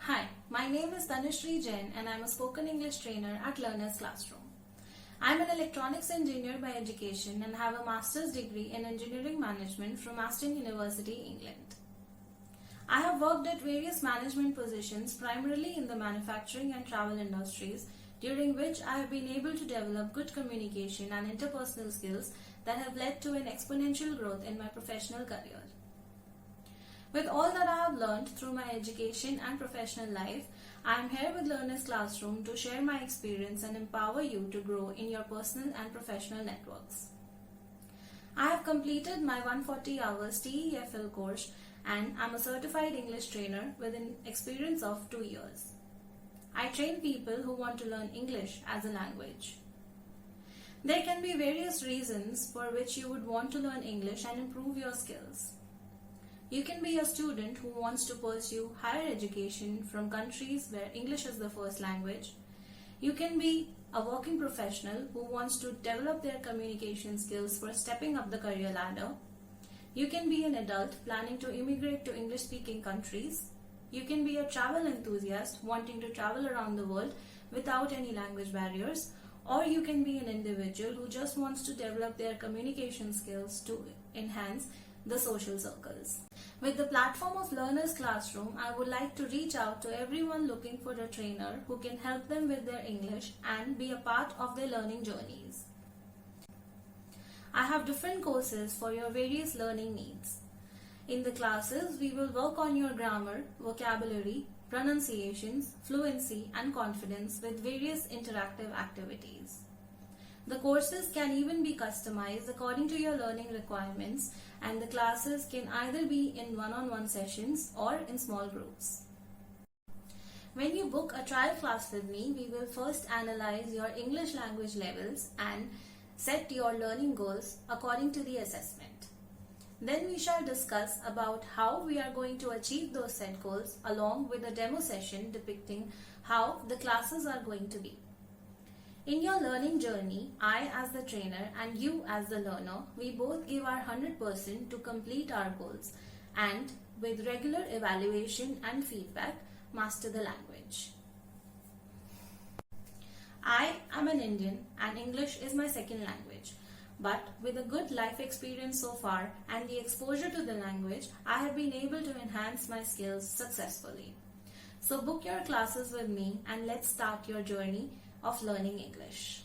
Hi, my name is Tanushree Jain and I'm a spoken English trainer at Learner's Classroom. I'm an electronics engineer by education and have a master's degree in engineering management from Aston University, England. I have worked at various management positions primarily in the manufacturing and travel industries, during which I have been able to develop good communication and interpersonal skills that have led to an exponential growth in my professional career. With all that I have learned through my education and professional life, I am here with Learner's Classroom to share my experience and empower you to grow in your personal and professional networks. I have completed my 140 hours TEFL course and am a certified English trainer with an experience of 2 years. I train people who want to learn English as a language. There can be various reasons for which you would want to learn English and improve your skills. You can be a student who wants to pursue higher education from countries where English is the first language. You can be a working professional who wants to develop their communication skills for stepping up the career ladder. You can be an adult planning to immigrate to English-speaking countries. You can be a travel enthusiast wanting to travel around the world without any language barriers. Or you can be an individual who just wants to develop their communication skills to enhance the social circles. With the platform of Learner's Classroom, I would like to reach out to everyone looking for a trainer who can help them with their English and be a part of their learning journeys. I have different courses for your various learning needs. In the classes, we will work on your grammar, vocabulary, pronunciations, fluency, and confidence with various interactive activities. The courses can even be customized according to your learning requirements, and the classes can either be in one-on-one sessions or in small groups. When you book a trial class with me, we will first analyze your English language levels and set your learning goals according to the assessment. Then we shall discuss about how we are going to achieve those set goals along with a demo session depicting how the classes are going to be. In your learning journey, I as the trainer and you as the learner, we both give our 100% to complete our goals and with regular evaluation and feedback, master the language. I am an Indian and English is my second language. But with a good life experience so far and the exposure to the language, I have been able to enhance my skills successfully. So book your classes with me and let's start your journey of learning English.